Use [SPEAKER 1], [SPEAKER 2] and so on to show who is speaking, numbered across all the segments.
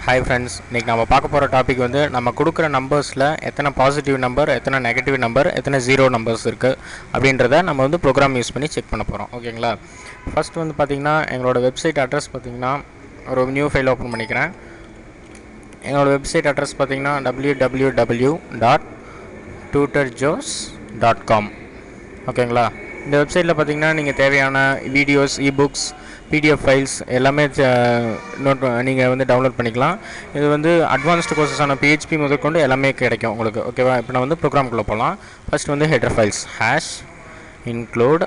[SPEAKER 1] Hi friends, இன்னைக்கு நம்ம பார்க்க போற டாபிக் வந்து நம்ம கொடுக்குற நம்பர்ஸ்ல எத்தனை பாசிட்டிவ் நம்பர், எத்தனை நெகட்டிவ் நம்பர், எத்தனை ஜீரோ நம்பர்ஸ் இருக்கு அப்படின்றத நம்ம வந்து ப்ரோக்ராம் யூஸ் பண்ணி செக் பண்ண போறோம். ஓகேங்களா? ஃபர்ஸ்ட் வந்து பாத்தீங்கன்னா எங்களோட வெப்சைட் அட்ரஸ் பாத்தீங்கன்னா ஒரு நியூ ஃபைல் ஓபன் பண்ணிக்கிறேன். எங்களோட வெப்சைட் அட்ரஸ் பாத்தீங்கன்னா www.tutorjos.com. ஓகேங்களா? இந்த வெப்சைட்டில் பார்த்தீங்கன்னா நீங்கள் தேவையான வீடியோஸ், இபுக்ஸ், பிடிஎஃப் ஃபைல்ஸ் எல்லாமே நீங்கள் வந்து டவுன்லோட் பண்ணிக்கலாம். இது வந்து அட்வான்ஸ்டு கோர்சஸான பிஹெச்பி முதற்கொண்டு எல்லாமே கிடைக்கும் உங்களுக்கு. ஓகேவா? இப்போ நான் வந்து ப்ரோக்ராம்குள்ளே போகலாம். ஃபர்ஸ்ட் வந்து header files hash include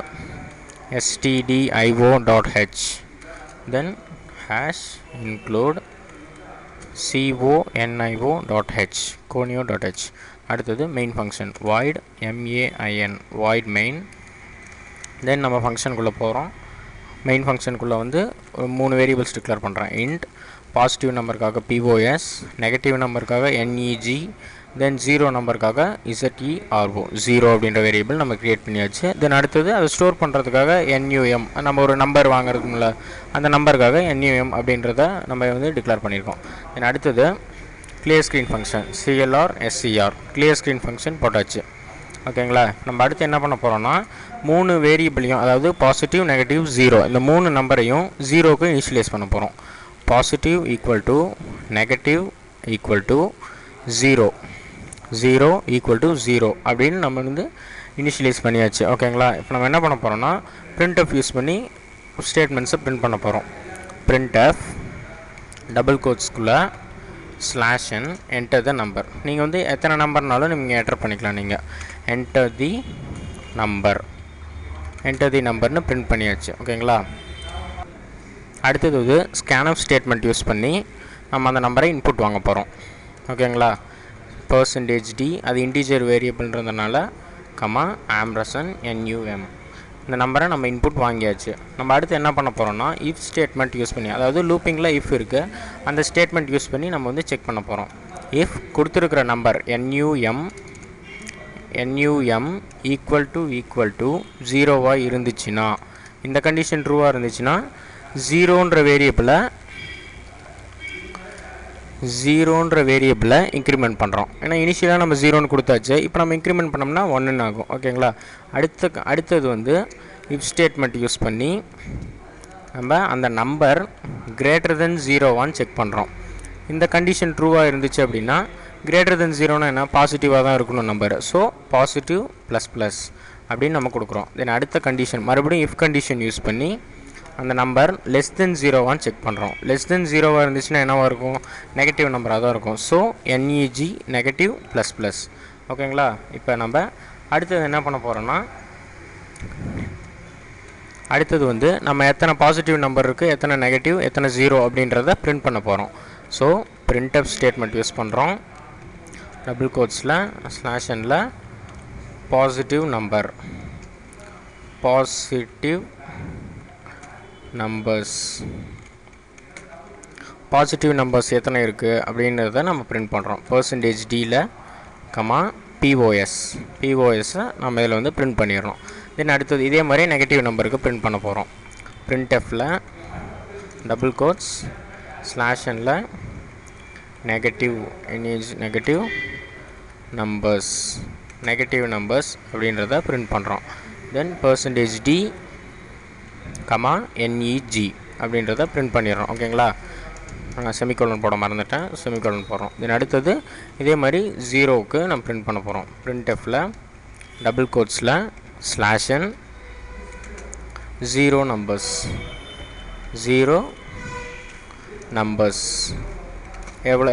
[SPEAKER 1] stdio.h, then hash include conio.h, conio.h. அடுத்தது main function void main, void main. Then நம்ம ஃபங்க்ஷனுக்குள்ளே போகிறோம். மெயின் ஃபங்க்ஷனுக்குள்ளே வந்து ஒரு 3 வேரியபிள்ஸ் டிக்ளேர் பண்ணுறேன். இன்ட் பாசிட்டிவ் நம்பருக்காக pos, நெகட்டிவ் நம்பருக்காக neg, தென் ஜீரோ நம்பருக்காக zero, ஜீரோ அப்படின்ற வேரியபிள் நம்ம க்ரியேட் பண்ணியாச்சு. தென் அடுத்தது அதை ஸ்டோர் பண்ணுறதுக்காக num, நம்ம ஒரு நம்பர் வாங்குறதுல அந்த நம்பருக்காக num அப்படின்றத நம்ம வந்து டிக்ளேர் பண்ணியிருக்கோம். தென் அடுத்தது clear screen function clr clear screen function போட்டாச்சு. ஓகேங்களா? நம்ம அடுத்து என்ன பண்ண போகிறோம்னா 3 வேரியபிளையும், அதாவது பாசிட்டிவ், நெகட்டிவ், ஜீரோ, இந்த 3 நம்பரையும் ஜீரோக்கு இனிஷியலைஸ் பண்ண போகிறோம். Positive equal to negative equal to zero, zero equal to zero அப்படின்னு நம்ம வந்து இனிஷியலைஸ் பண்ணியாச்சு. ஓகேங்களா? இப்போ நம்ம என்ன பண்ண போகிறோம்னா printf யூஸ் பண்ணி ஸ்டேட்மெண்ட்ஸை பிரிண்ட் பண்ண போகிறோம். printf டபுள் கோட்ஸ்குள்ளே /n enter the number. நீங்கள் வந்து எத்தனை நம்பர்னாலும் நீங்கள் என்டர் பண்ணிக்கலாம். நீங்கள் enter the நம்பர்னு பிரிண்ட் பண்ணியாச்சு. ஓகேங்களா? அடுத்தது வந்து scanf ஸ்டேட்மெண்ட் யூஸ் பண்ணி நம்ம அந்த நம்பரை இன்புட் வாங்க போகிறோம். ஓகேங்களா? %d அது இன்டீஜர் வேரியபிள்ன்றதுனால &num இந்த நம்பரை நம்ம இன்புட் வாங்கியாச்சு. நம்ம அடுத்து என்ன பண்ண போகிறோம்னா if ஸ்டேட்மெண்ட் யூஸ் பண்ணி, அதாவது லூப்பிங்கில் if இருக்குது, அந்த ஸ்டேட்மெண்ட் யூஸ் பண்ணி நம்ம வந்து செக் பண்ண போகிறோம். if கொடுத்துருக்கிற நம்பர் num ஈக்குவல் டு ஜீரோவாக இருந்துச்சுன்னா, இந்த கண்டிஷன் ட்ரூவாக இருந்துச்சுன்னா ஜீரோன்ற வேரியபிளை இன்க்ரிமெண்ட் பண்ணுறோம். ஏன்னா இனிஷியலாக நம்ம ஜீரோன்னு கொடுத்தாச்சு. இப்போ நம்ம இன்க்ரிமெண்ட் பண்ணோம்னா 1 ஆகும். ஓகேங்களா? அடுத்தது வந்து இஃப் ஸ்டேட்மெண்ட் யூஸ் பண்ணி நம்ம அந்த நம்பர் கிரேட்டர் தென் ஜீரோவான்னு செக் பண்ணுறோம். இந்த கண்டிஷன் ட்ரூவாக இருந்துச்சு அப்படின்னா கிரேட்டர் தென் ஜீரோனா என்ன, பாசிட்டிவாக தான் இருக்கணும் நம்பர். ஸோ பாசிட்டிவ் ++ அப்படின்னு நம்ம கொடுக்குறோம். தென் அடுத்த கண்டிஷன் மறுபடியும் இஃப் கண்டிஷன் யூஸ் பண்ணி அந்த நம்பர் லெஸ் தென் ஜீரோவான்னு செக் பண்ணுறோம். லெஸ் தென் ஜீரோவாக இருந்துச்சுன்னா என்னவாக இருக்கும், நெகட்டிவ் நம்பராக தான் இருக்கும். So neg negative ++. ஓகேங்களா? இப்போ நம்ம அடுத்தது என்ன பண்ண போகிறோம்னா, அடுத்தது வந்து நம்ம எத்தனை பாசிட்டிவ் நம்பர் இருக்குது, எத்தனை நெகட்டிவ், எத்தனை ஜீரோ அப்படின்றத பிரிண்ட் பண்ண போகிறோம். ஸோ printf ஸ்டேட்மெண்ட் யூஸ் பண்ணுறோம். டபுள் கோட்ஸில் /nல பாசிட்டிவ் நம்பர்ஸ் எத்தனை இருக்குது அப்படின்றத நம்ம பிரிண்ட் பண்ணுறோம். %dல POSஐ நம்ம இதில் வந்து பிரிண்ட் பண்ணிடுறோம். தென் அடுத்தது இதே மாதிரி நெகட்டிவ் நம்பருக்கு பிரிண்ட் பண்ண போகிறோம். printfல டபுள் கோட்ஸ் /nல நெகட்டிவ் நம்பர்ஸ் அப்படின்றத பிரிண்ட் பண்ணுறோம். தென் %d neg அப்படின்றத பிரிண்ட் பண்ணிடுறோம். ஓகேங்களா? நான் செமிகோலன் போட மறந்துட்டேன், செமிகோலன் போடுறோம். தென் அடுத்தது இதே மாதிரி ஜீரோவுக்கு நம்ம பிரிண்ட் பண்ண போகிறோம். printfல டபுள் கோட்ஸில் /n ஜீரோ நம்பர்ஸ்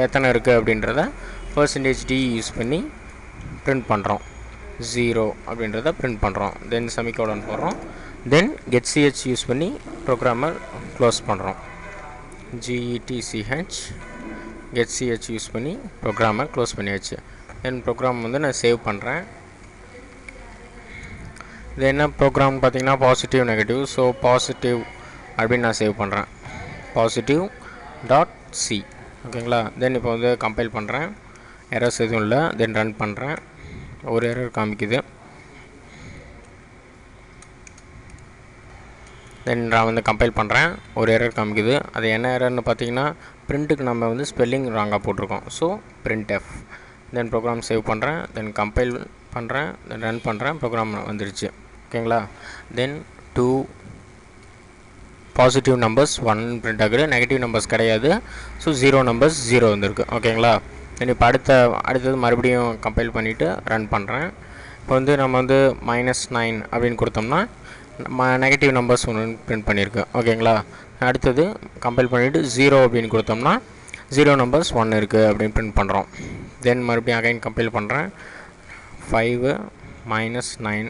[SPEAKER 1] எத்தனை இருக்குது அப்படின்றத %d யூஸ் பண்ணி பிரிண்ட் பண்ணுறோம். ஜீரோ அப்படின்றத பிரிண்ட் பண்ணுறோம். தென் செமிகோலன் போடுறோம். தென் getch யூஸ் பண்ணி ப்ரோக்ராமை க்ளோஸ் பண்ணுறோம். getch யூஸ் பண்ணி ப்ரோக்ராமை க்ளோஸ் பண்ணியாச்சு. தென் ப்ரோக்ராம் வந்து நான் சேவ் பண்ணுறேன். இது என்ன ப்ரோக்ராம் பார்த்தீங்கன்னா பாசிட்டிவ் நெகட்டிவ். ஸோ பாசிட்டிவ் அப்படின்னு நான் சேவ் பண்ணுறேன். positive.c. ஓகேங்களா? தென் இப்போ வந்து கம்பைல் பண்ணுறேன். எரர்ஸ் எதுவும் இல்லை. தென் ரன் பண்ணுறேன். ஒரு எரர் காமிக்குது. தென் நான் வந்து கம்பைல் பண்ணுறேன், ஒரு எரர் காமிக்குது. அது என்ன எரர்னு பார்த்தீங்கன்னா, பிரிண்ட்டுக்கு நம்ம வந்து ஸ்பெல்லிங் ராங்காக போட்டிருக்கோம். So printf. தென் ப்ரோக்ராம் சேவ் பண்ணுறேன், தென் கம்பைல் பண்ணுறேன், தென் ரன் பண்ணுறேன், ப்ரோக்ராம் வந்துருச்சு. ஓகேங்களா. தென் 2 பாசிட்டிவ் நம்பர்ஸ் 1 பிரிண்ட் ஆகுது, நெகட்டிவ் நம்பர்ஸ் கிடையாது. ஸோ 0 நம்பர்ஸ் 0 வந்துருக்கு. ஓகேங்களா. தென் இப்போ அடுத்தது மறுபடியும் கம்பைல் பண்ணிவிட்டு ரன் பண்ணுறேன். இப்போ வந்து நம்ம வந்து -9 அப்படின்னு கொடுத்தோம்னா நெகட்டிவ் நம்பர்ஸ் ஒன்று பிரிண்ட் பண்ணியிருக்கு. ஓகேங்களா. அடுத்தது கம்பைல் பண்ணிவிட்டு 0 அப்படின்னு கொடுத்தோம்னா 0 நம்பர்ஸ் 1 இருக்குது அப்படின்னு பிரிண்ட் பண்ணுறோம். தென் மறுபடியும் அகைன் கம்பைல் பண்ணுறேன், 5 -9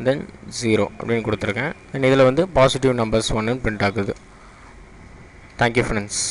[SPEAKER 1] தென் 0 அப்படின்னு கொடுத்துருக்கேன். தென் இதில் வந்து பாசிட்டிவ் நம்பர்ஸ் 1 பிரிண்ட் ஆகுது. Thank you friends.